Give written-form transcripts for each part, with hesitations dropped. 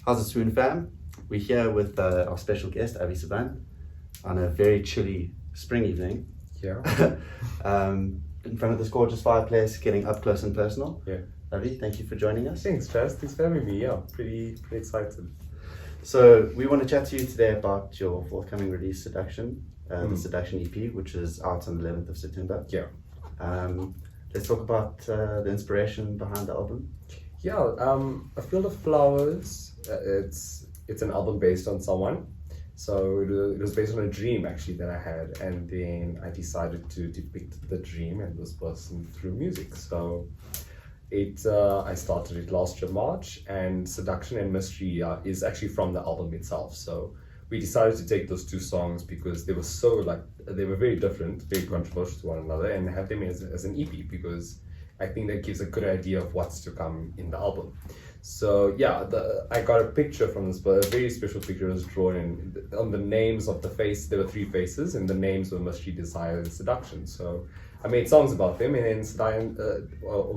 How's it, Swoon fam? We're here with our special guest, Avi Subban, on a very chilly spring evening. Yeah. In front of this gorgeous fireplace, getting up close and personal. Yeah. Avi, thank you for joining us. Thanks, Chaz. Thanks for having me. Yeah, pretty excited. So we want to chat to you today about your forthcoming release, Seduction, the Seduction EP, which is out on the 11th of September. Yeah. Let's talk about the inspiration behind the album. Yeah. A Field of Flowers. It's an album based on someone. So it was based on a dream actually that I had, and then I decided to depict the dream and this person through music. So I started it last year March, and Seduction and Mystery is actually from the album itself. So we decided to take those two songs because they were very different, very controversial to one another, and have them as an EP because I think that gives a good idea of what's to come in the album. So yeah, I got a picture from this, but a very special picture was drawn on the names of the face. There were three faces, and the names were Mystery, Desire, and Seduction. So I made songs about them, and then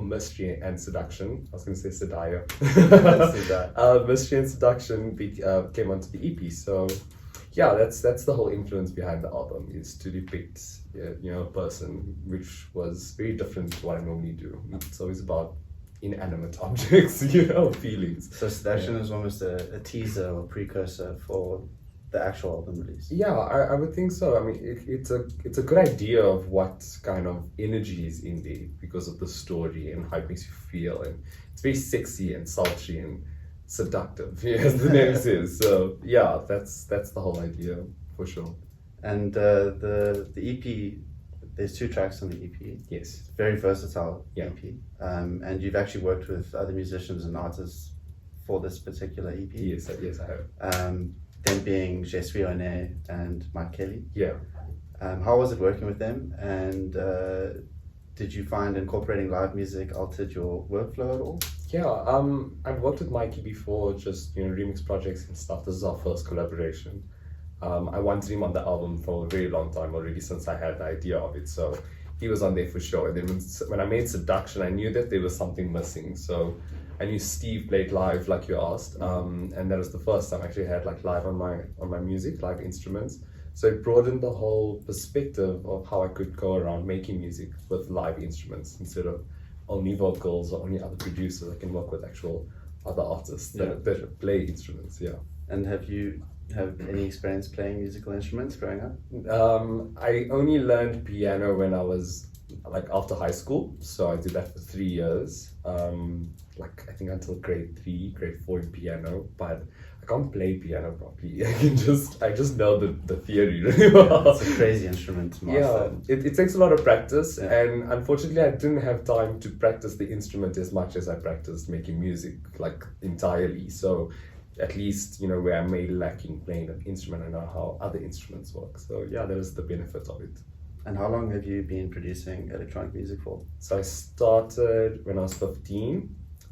Mystery and Seduction. I was going to say Sedaya. Mystery and Seduction came onto the EP. So yeah, that's the whole influence behind the album, is to depict a person, which was very different to what I normally do. It's always about inanimate objects, feelings. So Seduction is almost a teaser or precursor for the actual album release. Yeah, I would think so. I mean, it's a good idea of what kind of energy is in there because of the story and how it makes you feel, and it's very sexy and sultry and seductive, as the name says. So yeah, that's the whole idea for sure. And the EP, there's 2 tracks on the EP. Yes. Very versatile Yeah. EP. And you've actually worked with other musicians and artists for this particular EP. Yes, I have. Them being Swoon and Mike Kelly. Yeah. How was it working with them? And did you find incorporating live music altered your workflow at all? Yeah, I've worked with Mikey before, just remix projects and stuff. This is our first collaboration. I wanted him on the album for a very long time already, since I had the idea of it. So he was on there for sure. And then when I made Seduction, I knew that there was something missing. So I knew Steve played live, like you asked, and that was the first time I actually had live on my music, live instruments. So it broadened the whole perspective of how I could go around making music with live instruments instead of only vocals or only other producers. I can work with actual other artists that play instruments. Yeah. And have you any experience playing musical instruments growing up? I only learned piano when I was after high school, so I did that for 3 years. I think until grade 4 in piano, but I can't play piano properly. I just know the theory really well. It's a crazy instrument to master. Yeah, it takes a lot of practice, Yeah. and unfortunately I didn't have time to practice the instrument as much as I practiced making music entirely. So at least where I may lack in playing an instrument, I know how other instruments work. So yeah, that is the benefit of it. And how long have you been producing electronic music for? So I started when I was 15,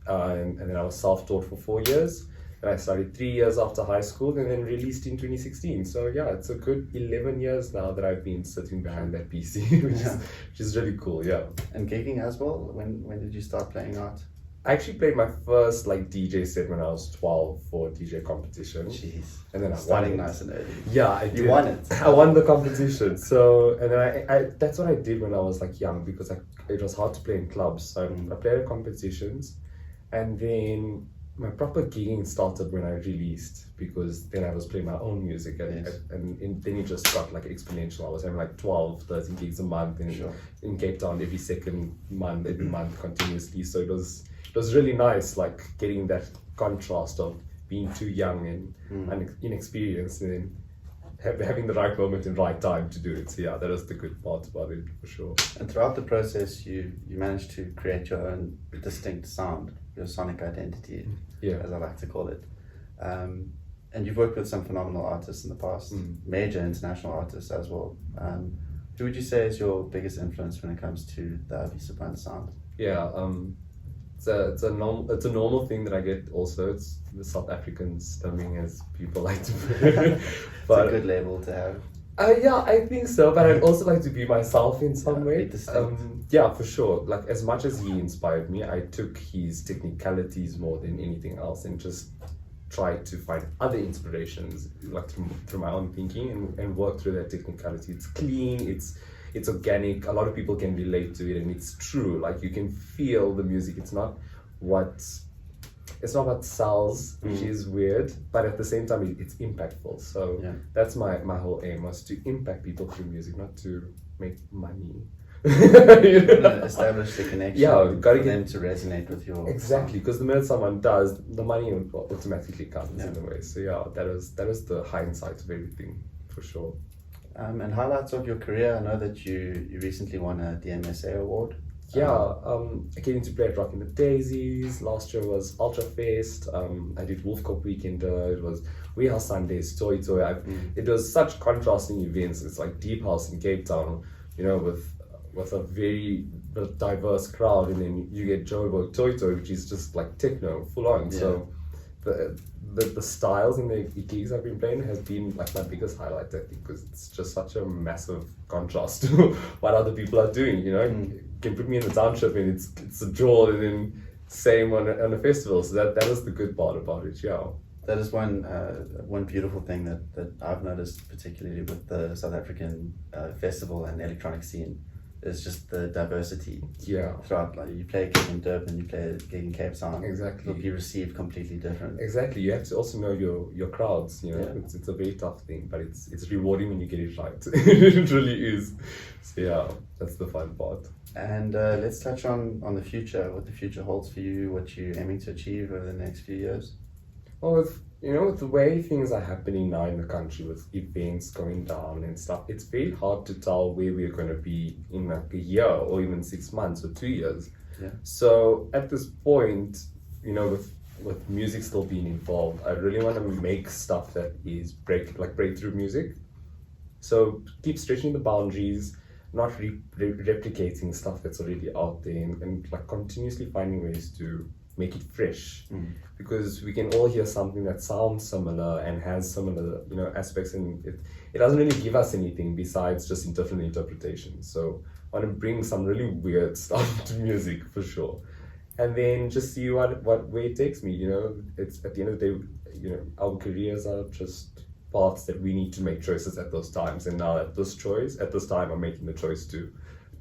and then I was self-taught for 4 years. And I started 3 years after high school, and then released in 2016. So yeah, it's a good 11 years now that I've been sitting behind that PC, which is really cool. Yeah. And gigging as well. When did you start playing out? I actually played my first DJ set when I was 12 for a DJ competition. Jeez. And then I Starting won it. nice and early. Yeah, I did. You won it. I won the competition. So, and then I that's what I did when I was young, because it was hard to play in clubs. So I played at competitions, and then my proper gigging started when I released, because then I was playing my own music, and, Yes. and then it just got exponential. I was having 12, 13 gigs a month in Cape Town every month continuously. So it was really nice, getting that contrast of being too young and inexperienced, and then having the right moment and right time to do it. So yeah, that is the good part about it for sure. And throughout the process, you managed to create your own distinct sound, your sonic identity, as I like to call it. And you've worked with some phenomenal artists in the past, major international artists as well. Who would you say is your biggest influence when it comes to the Avi Subban sound? Yeah, it's a normal thing that I get also. It's the South African stemming, as people like to put it. But it's a good label to have. Yeah, I think so, but I'd also like to be myself in some way. Yeah, for sure. As much as he inspired me, I took his technicalities more than anything else and just tried to find other inspirations, like through my own thinking, and work through that technicality. It's clean, it's organic. A lot of people can relate to it, and it's true. Like, you can feel the music. It's not what sells, which is weird, but at the same time it's impactful. So that's my whole aim, was to impact people through music, not to make money. Establish the connection. Yeah, you've got to get get them to resonate with your exactly, because the minute someone does, the money automatically comes in a way. So that was the hindsight of everything, for sure. And highlights of your career. I know that you recently won a DMSA award. Getting to play at Rockin' the Daisies. Last year was Ultra Fest. I did Wolf Cup Weekend. It was Warehouse Sundays, Toy. It was such contrasting events. It's like Deep House in Cape Town, with a very diverse crowd, and then you get Joburg Toy, which is just like techno, full on. Yeah. So the styles and the gigs I've been playing has been like my biggest highlight, I think, because it's just such a massive contrast to what other people are doing. You can put me in the township and it's a draw, and then same on a festival. So that is the good part about it. Yeah. That is one beautiful thing that I've noticed, particularly with the South African festival and electronic scene, is just the diversity. Yeah. Throughout, like, you play a gig in Durban, you play a gig in Cape Town. Exactly. It'll be received completely different. Exactly. You have to also know your crowds. It's a very tough thing, but it's rewarding when you get it right. It really is. So that's the fun part. And let's touch on the future. What the future holds for you. What you're aiming to achieve over the next few years. Well, with the way things are happening now in the country, with events going down and stuff, it's very hard to tell where we're going to be in like a year or even 6 months or 2 years. Yeah. So at this point, with music still being involved, I really want to make stuff that is breakthrough music. So keep stretching the boundaries, not replicating stuff that's already out there, and like continuously finding ways to make it fresh, because we can all hear something that sounds similar and has similar aspects, and it doesn't really give us anything besides just different interpretations. So I want to bring some really weird stuff to music, for sure, and then just see where it takes me. It's at the end of the day, our careers are just paths that we need to make choices at those times, and now at this time I'm making the choice to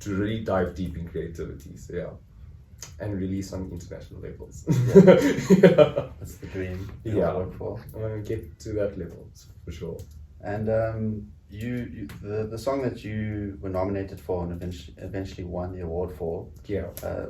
really dive deep in creativity. So and release on international levels. That's the dream. Work for. I want to get to that level, for sure. And the song that you were nominated for and eventually won the award for,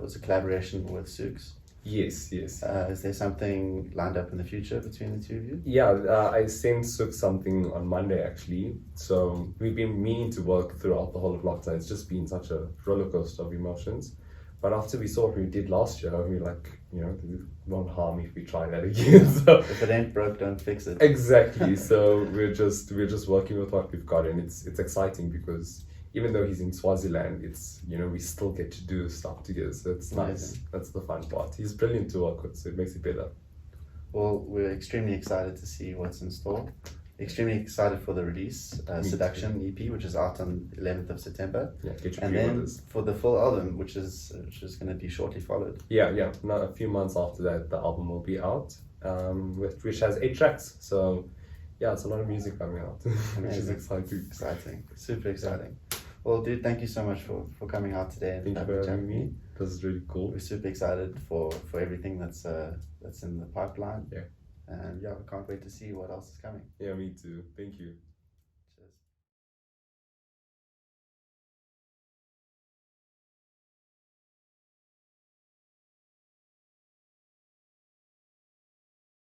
was a collaboration with Sooks. Yes. Is there something lined up in the future between the two of you? Yeah, I sent Sooks something on Monday, actually. So we've been meaning to work throughout the whole of lockdown. It's just been such a roller coaster of emotions. But after we saw what we did last year, we were like, it won't harm if we try that again. So, if it ain't broke, don't fix it. Exactly. So we're just working with what we've got, and it's exciting because even though he's in Swaziland, it's we still get to do stuff together. So it's nice. That's the fun part. He's brilliant to work with, so it makes it better. Well, we're extremely excited to see what's in store. Extremely excited for the release, Seduction EP, which is out on 11th of September. Yeah, get your and then for the full album, which is going to be shortly followed. Yeah. Now, a few months after that, the album will be out, which has 8 tracks. So, it's a lot of music coming out, which is exciting. Super exciting. Well, dude, thank you so much for coming out today. Thank you for having me. This is really cool. We're super excited for everything that's in the pipeline. Yeah. And we can't wait to see what else is coming. Yeah, me too. Thank you.